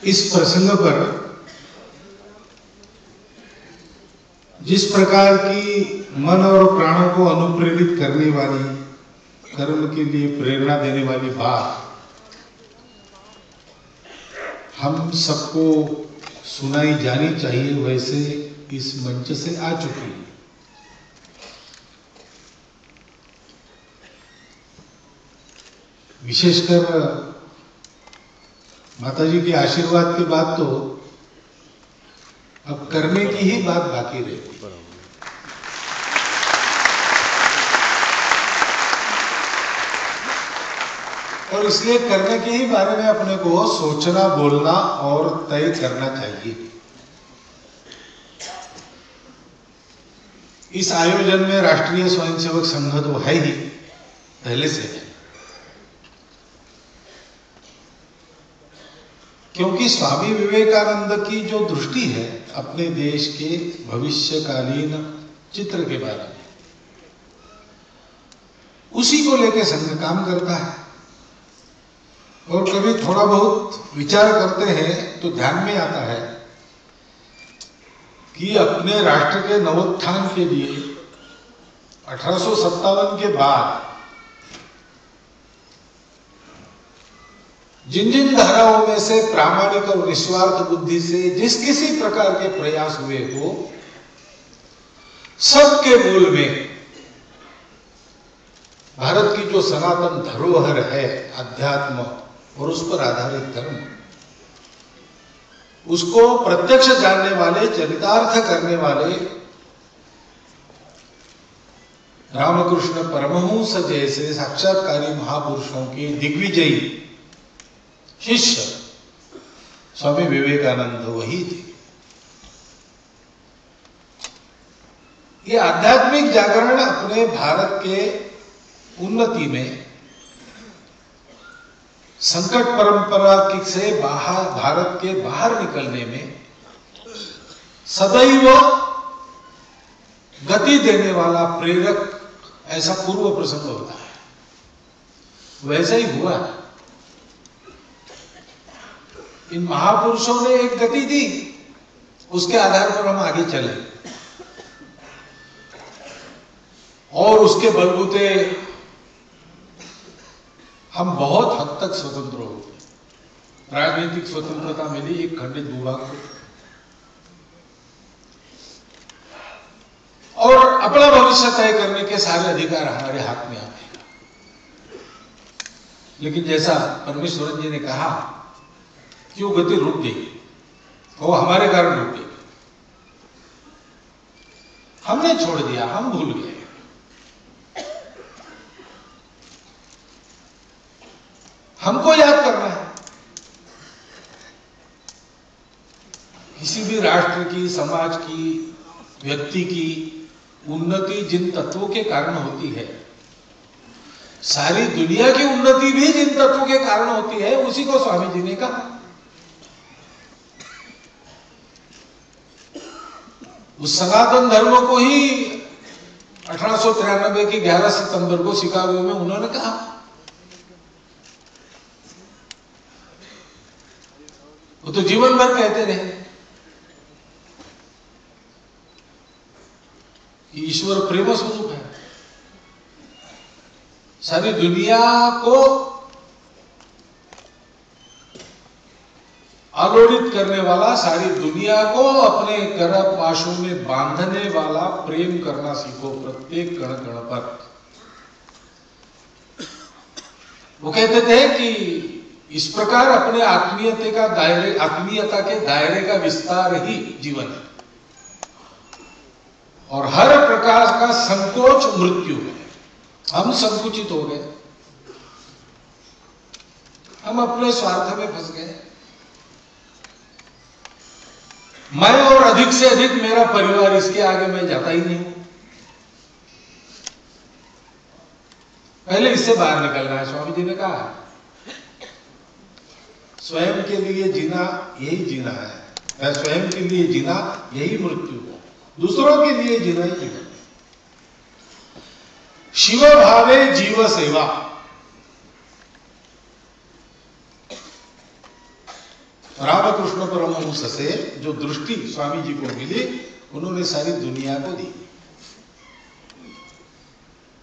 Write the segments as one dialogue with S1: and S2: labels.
S1: इस प्रसंग पर जिस प्रकार की मन और प्राणों को अनुप्रेरित करने वाली, कर्म के लिए प्रेरणा देने वाली बात हम सबको सुनाई जानी चाहिए, वैसे इस मंच से आ चुकी है। विशेषकर माताजी के आशीर्वाद के बाद तो अब करने की ही बात बाकी रहती। और इसलिए करने के ही बारे में अपने को सोचना, बोलना और तय करना चाहिए। इस आयोजन में राष्ट्रीय स्वयंसेवक संघ तो है ही, पहले से है, क्योंकि स्वामी विवेकानंद की जो दृष्टि है अपने देश के भविष्यकालीन चित्र के बारे में, उसी को लेकर संघ काम करता है। और कभी थोड़ा बहुत विचार करते हैं तो ध्यान में आता है कि अपने राष्ट्र के नवोत्थान के लिए 1857 के बाद जिन जिन धाराओं में से प्रामाणिक और निस्वार्थ बुद्धि से जिस किसी प्रकार के प्रयास हुए हो, सबके मूल में भारत की जो सनातन धरोहर है अध्यात्म और उस पर आधारित धर्म, उसको प्रत्यक्ष जानने वाले, चरितार्थ करने वाले रामकृष्ण परमहंस जैसे साक्षात्कारी महापुरुषों के दिग्विजयी शिष्य स्वामी विवेकानंद वही थे। ये आध्यात्मिक जागरण अपने भारत के उन्नति में, संकट परंपरा से बाहर, भारत के बाहर निकलने में सदैव गति देने वाला प्रेरक, ऐसा पूर्व प्रसंग होता है, वैसा ही हुआ। इन महापुरुषों ने एक गति दी, उसके आधार पर हम आगे चले और उसके बलबूते हम बहुत हद तक स्वतंत्र हो गए। राजनीतिक स्वतंत्रता मिली एक खंडित भूभाग को, और अपना भविष्य तय करने के सारे अधिकार हमारे हाथ में आ गए। लेकिन जैसा परमेश्वरन जी ने कहा कि वो गति रुक गई, वो हमारे कारण रुक गई, हमने छोड़ दिया, हम भूल गए। हमको याद करना है। किसी भी राष्ट्र की, समाज की, व्यक्ति की उन्नति जिन तत्वों के कारण होती है, सारी दुनिया की उन्नति भी जिन तत्वों के कारण होती है, उसी को स्वामी जी ने कहा। उस सनातन धर्म को ही 1893 के 11 सितंबर को शिकागो में उन्होंने कहा। वो तो जीवन भर कहते रहे कि ईश्वर प्रेम स्वरूप है, सारी दुनिया को आलोड़ित करने वाला, सारी दुनिया को अपने करपाशों में बांधने वाला प्रेम करना सीखो प्रत्येक कण कण पर। वो कहते थे कि इस प्रकार अपने आत्मीयता के दायरे का विस्तार ही जीवन है, और हर प्रकार का संकोच मृत्यु है। हम संकुचित हो गए, हम अपने स्वार्थ में फंस गए। मैं और अधिक से अधिक मेरा परिवार, इसके आगे मैं जाता ही नहीं हूं। पहले इससे बाहर निकलना है। स्वामी जी ने कहा स्वयं के लिए जीना यही जीना है, स्वयं के लिए जीना यही मृत्यु है, दूसरों के लिए जीना ही जीवन है। शिव भावे जीव सेवा, रामकृष्ण परमहंस से जो दृष्टि स्वामी जी को मिली, उन्होंने सारी दुनिया को दी।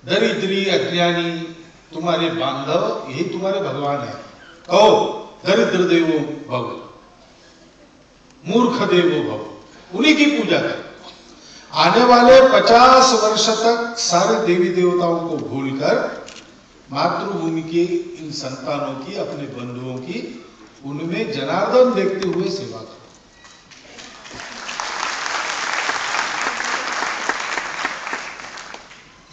S1: दरिद्री अज्ञानी तुम्हारे बांधव, यही तुम्हारे भगवान है। कहो दरिद्र देवो भव, मूर्ख देवो भव, उन्हीं की पूजा करो। आने वाले 50 वर्ष तक सारे देवी देवताओं को भूलकर मातृभूमि के इन संतानों की, अपने बंधुओं की, उनमें जनार्दन देखते हुए सेवा करो।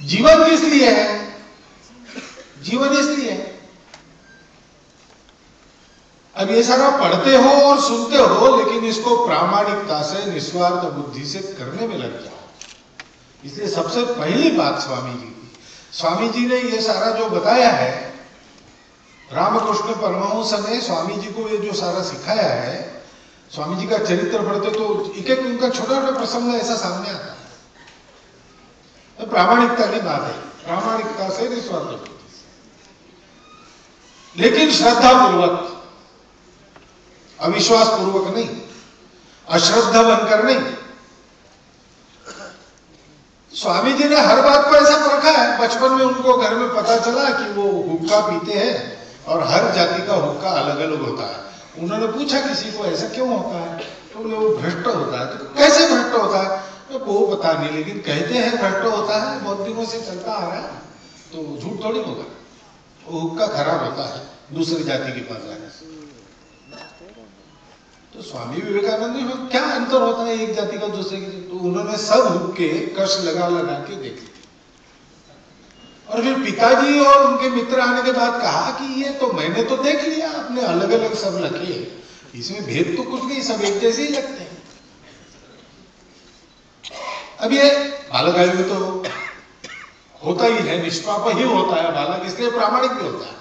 S1: जीवन किस लिए है? जीवन इसलिए है। अब ये सारा पढ़ते हो और सुनते हो, लेकिन इसको प्रामाणिकता से, निस्वार्थ बुद्धि से करने में लग जाओ। इसलिए सबसे पहली बात स्वामी जी ने ये सारा जो बताया है, रामकृष्ण परमहंस ने स्वामी जी को ये जो सारा सिखाया है, स्वामी जी का चरित्र पढ़ते तो एक एक उनका छोटा छोटा प्रसंग ऐसा सामने आता है। तो प्रामाणिकता की बात है, प्रामाणिकता से, निस्वार्थ बुद्धि से, लेकिन श्रद्धा पूर्वक, अविश्वास पूर्वक नहीं, अश्रद्धा बनकर नहीं। स्वामी जी ने हर बात को ऐसा परखा है। बचपन में उनको घर में पता चला कि वो हुक्का पीते हैं और हर जाति का हुक्का अलग अलग होता है। उन्होंने पूछा किसी को, ऐसा क्यों होता है? तो बोले वो भ्रष्ट होता है। तो कैसे भ्रष्ट होता है? तो वो पता नहीं, लेकिन कहते हैं भ्रष्ट होता है, बहुत दिनों से चलता आ रहा है, तो झूठ थोड़ी होगा। वो हुक्का खराब होता है दूसरी जाति के पास जाने से। तो स्वामी विवेकानंद में क्या अंतर होता है एक जाति का दूसरे की? तो उन्होंने सब हुक्के कश लगा लगा के देख लिए, और फिर पिताजी और उनके मित्र आने के बाद कहा कि ये तो मैंने तो देख लिया, आपने अलग अलग सब रखे, इसमें भेद तो कुछ नहीं, सब एक जैसे ही लगते हैं। अब ये बालक आयु में तो होता ही है, निष्पाप ही होता है बालक, इसलिए प्रामाणिक भी होता है।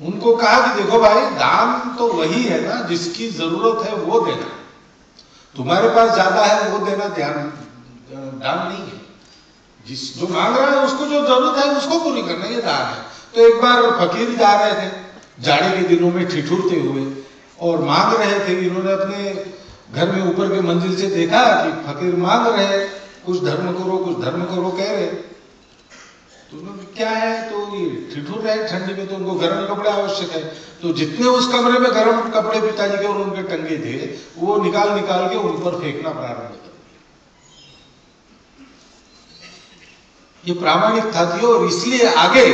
S1: उनको कहा कि देखो भाई, दान तो वही है ना, जिसकी जरूरत है वो देना। तुम्हारे पास ज्यादा है वो देना दान नहीं है। जो मांग रहा है उसको जो जरूरत है उसको पूरी करना, ये दान है। तो एक बार फकीर जा रहे थे जाड़े के दिनों में ठिठुरते हुए, और मांग रहे थे। इन्होंने अपने घर में ऊपर के मंजिल से देखा कि फकीर मांग रहे, कुछ धर्म करो कुछ धर्म करो कह रहे। तो उन्होंने क्या है, तो ये ठिठुर रहे ठंडी में, तो उनको गर्म कपड़े आवश्यक है। तो जितने उस कमरे में गर्म कपड़े पिताजी के और उनके टंगे थे, वो निकाल निकाल के उन पर फेंकना प्रारंभ कर। ये प्रामाणिकता थी, और इसलिए आगे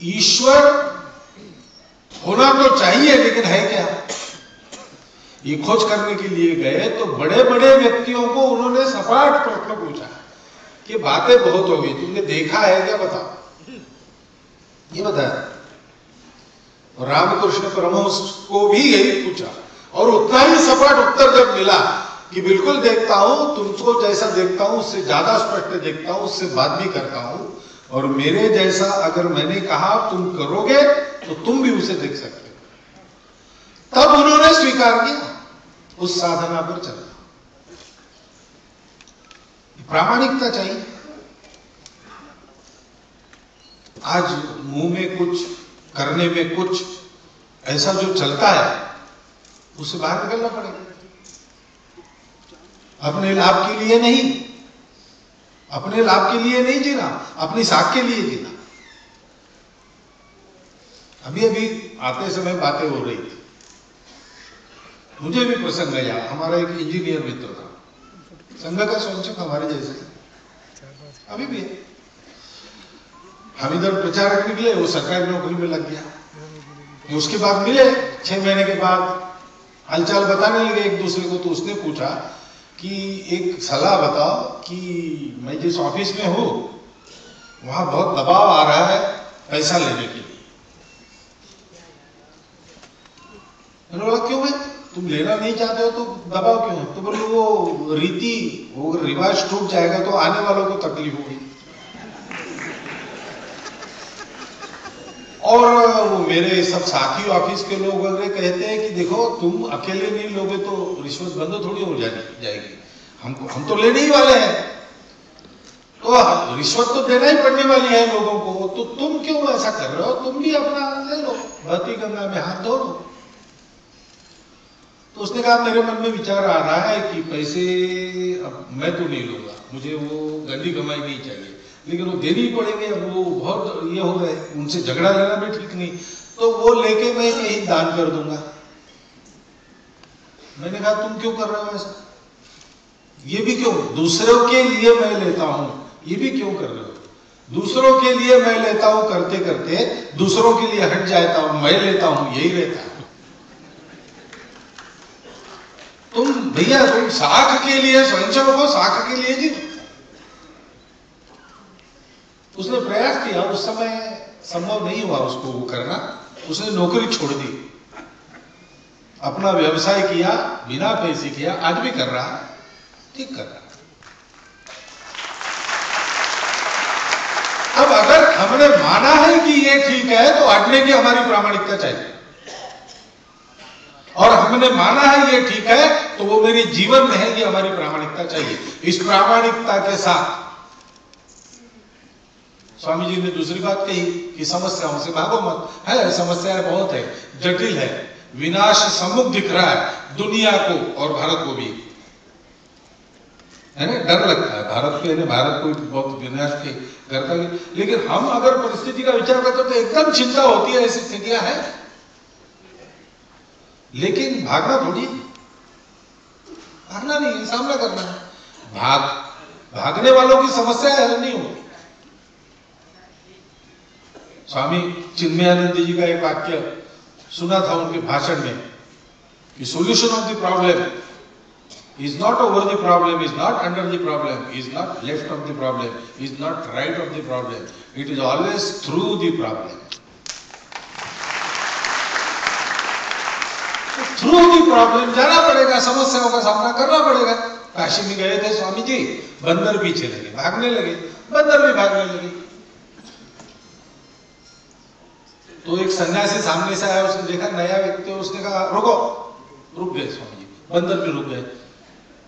S1: ईश्वर होना तो चाहिए, लेकिन है क्या, ये खोज करने के लिए गए। तो बड़े बड़े व्यक्तियों को उन्होंने सपाट प्रश्न पूछा कि बातें बहुत हो गई, तुमने देखा है क्या, बताओ, ये बताया। रामकृष्ण परमहंस को भी यही पूछा, और उतना ही सपाट उत्तर जब मिला कि बिल्कुल देखता हूं, तुमको जैसा देखता हूं उससे ज्यादा स्पष्ट देखता हूं, उससे बात भी करता हूं, और मेरे जैसा अगर मैंने कहा तुम करोगे तो तुम भी उसे देख सकते हो। तब उन्होंने स्वीकार किया, उस साधना पर चलना। प्रामाणिकता चाहिए। आज मुंह में कुछ, करने में कुछ, ऐसा जो चलता है उससे बाहर निकलना पड़ेगा। अपने लाभ के लिए नहीं, अपने लाभ के लिए नहीं जीना, अपनी साख के लिए जीना। अभी अभी आते समय बातें हो रही थी, मुझे भी प्रसंग आया। हमारा एक इंजीनियर मित्र था, संघ का स्वयंसेवक हमारे जैसे, अभी भी है। हम इधर प्रचारक निकले, वो सरकारी नौकरी में लग गया। उसके बाद मिले 6 महीने के बाद, हालचाल बताने लगे एक दूसरे को। तो उसने पूछा कि एक सलाह बताओ कि मैं जिस ऑफिस में हूं वहां बहुत दबाव आ रहा है पैसा लेने के लिए। मैंने बोला क्यों है, तुम लेना नहीं चाहते हो तो दबाव क्यों है? तो बोले वो रीति, वो रिवाज टूट जाएगा तो आने वालों को तकलीफ होगी। और वो मेरे सब साथी ऑफिस के लोग वगैरह कहते हैं कि देखो तुम अकेले नहीं लोगे तो रिश्वत बंद थोड़ी हो जाएगी, हम तो लेने ही वाले हैं। तो रिश्वत तो देना ही पड़ने वाली है लोगों को, तो तुम क्यों ऐसा कर रहे हो? तुम भी अपना ले लो, बहती गंगा में हाथ धो लो। तो उसने कहा मेरे मन में विचार आ रहा है कि पैसे अब मैं तो नहीं लूंगा, मुझे वो गंदी कमाई नहीं चाहिए, लेकिन वो देने ही पड़ेंगे, अब वो बहुत ये हो गए, उनसे झगड़ा लेना भी ठीक नहीं, तो वो लेके मैं यही दान कर दूंगा। मैंने कहा तुम क्यों कर रहे हो ऐसा? ये भी क्यों? दूसरों के लिए मैं लेता हूं, ये भी क्यों कर रहे हो? दूसरों के लिए मैं लेता हूं करते करते दूसरों के लिए हट जाता हूं, मैं लेता हूं, यही रहता है। तुम भैया तुम साख के लिए स्वयंसेवक हो, साख के लिए जी। उसने प्रयास किया, उस समय संभव नहीं हुआ उसको वो करना, उसने नौकरी छोड़ दी, अपना व्यवसाय किया, बिना पैसे किया, आज भी कर रहा है, ठीक कर रहा है। अब अगर हमने माना है कि ये ठीक है तो हटने की हमारी प्रामाणिकता चाहिए, और हमने माना है ये ठीक है तो वो मेरे जीवन में है, ये हमारी प्रामाणिकता चाहिए। इस प्रामाणिकता के साथ स्वामी जी ने दूसरी बात कही कि समस्याओं से भागो मत। है, समस्याएं बहुत है, जटिल है, विनाश सम्मुख दिख रहा है दुनिया को और भारत को भी, है ना, डर लगता है भारत पे, भारत को बहुत विनाश के करता है। लेकिन हम अगर परिस्थिति का विचार करते तो एकदम चिंता होती है, ऐसी स्थितियां हैं, लेकिन भागना थोड़ी, भागना नहीं, सामना करना है। भागने वालों की समस्या हल नहीं होती। स्वामी चिन्मयानंद जी का एक वाक्य सुना था उनके भाषण में कि solution of the problem is not over the problem, is not under the problem, is not left of the problem, is not right of the problem, it is always through the problem. Through the problem जाना पड़ेगा, समस्याओं का सामना करना पड़ेगा। काशी में गए थे स्वामी जी, बंदर पीछे लगे, भागने लगे, बंदर भी भागने लगे। तो एक सन्यासी सामने से आया, उसने देखा नया व्यक्ति, उसने कहा रुको, रुक गए स्वामी जी, बंदर भी रुक गए।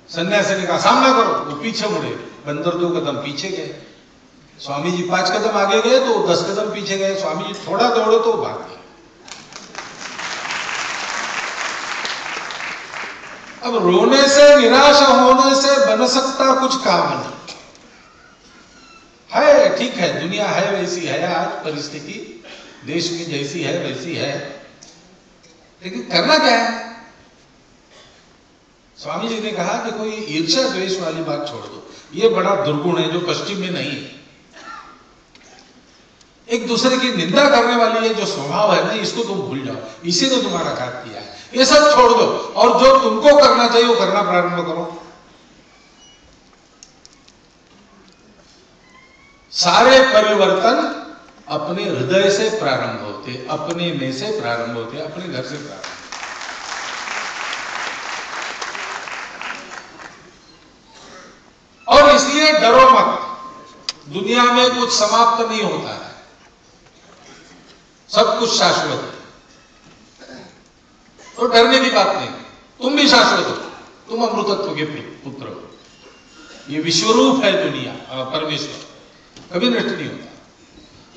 S1: सन्यासी ने कहा सामना करो, वो पीछे मुड़े, बंदर 2 कदम पीछे गए, स्वामी जी 5 कदम आगे गए तो 10 कदम पीछे गए, स्वामी जी थोड़ा दौड़े तो भाग गए। अब रोने से, निराश होने से बन सकता कुछ काम नहीं है। ठीक है, दुनिया है वैसी है, आज परिस्थिति देश में जैसी है वैसी है, लेकिन करना क्या है? स्वामी जी ने कहा कि कोई ईर्ष्या द्वेष वाली बात छोड़ दो, ये बड़ा दुर्गुण है जो पश्चिम में नहीं है। एक दूसरे की निंदा करने वाली ये जो स्वभाव है ना, इसको तुम भूल जाओ, इसी ने तुम्हारा घात किया है, ये सब छोड़ दो और जो तुमको करना चाहिए वो करना प्रारंभ करो। सारे परिवर्तन अपने हृदय से प्रारंभ होते, अपने में से प्रारंभ होते, अपने घर से प्रारंभ। और इसलिए डरो मत, दुनिया में कुछ समाप्त नहीं होता है, सब कुछ शाश्वत है, तो डरने की बात नहीं। तुम भी शाश्वत हो, तुम अमृतत्व के पुत्र हो, ये विश्वरूप है दुनिया, परमेश्वर कभी नष्ट नहीं होता।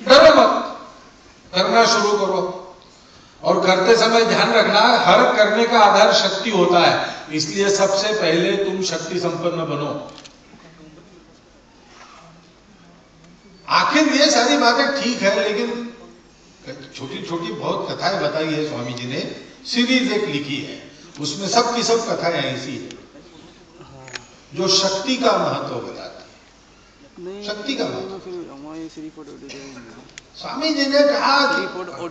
S1: डरो मत, करना शुरू करो, और करते समय ध्यान रखना, हर करने का आधार शक्ति होता है, इसलिए सबसे पहले तुम शक्ति संपन्न बनो। आखिर ये सारी बातें ठीक है, लेकिन छोटी छोटी बहुत कथाएं बताई है स्वामी जी ने, सीरीज एक लिखी है, उसमें सब की सब कथाएं ऐसी है जो शक्ति का महत्व बताती है। शक्ति का महत्व स्वामी जी ने कहा,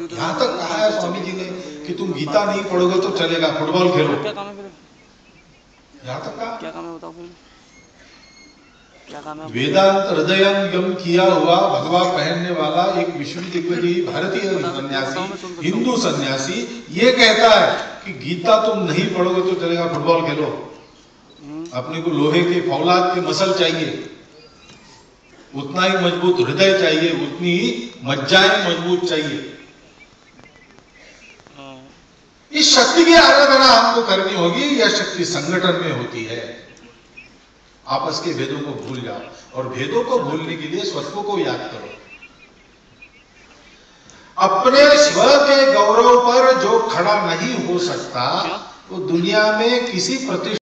S1: यहां तक कहा है स्वामी जी ने कि तुम गीता नहीं पढ़ोगे तो चलेगा, फुटबॉल खेलो।
S2: क्या काम है फिर?
S1: यहां तक कहा।
S2: क्या काम है बताओ फिर? क्या काम है?
S1: वेदांत हृदयंगम किया हुआ भगवा पहनने वाला एक विश्व दिग्गज भारतीय सन्यासी, हिंदू सन्यासी, ये कहता है कि गीता तुम नहीं पढ़ोगे तो चलेगा, फुटबॉल खेलो। अपने को लोहे के फौलाद के मसल चाहिए, उतना ही मजबूत हृदय चाहिए, उतनी ही मज्जाएं मजबूत चाहिए। इस शक्ति की आराधना हमको करनी होगी, यह शक्ति संगठन में होती है। आपस के भेदों को भूल जाओ, और भेदों को भूलने के लिए स्वत्व को याद करो। अपने स्व के गौरव पर जो खड़ा नहीं हो सकता, वो दुनिया में किसी प्रतिष्ठा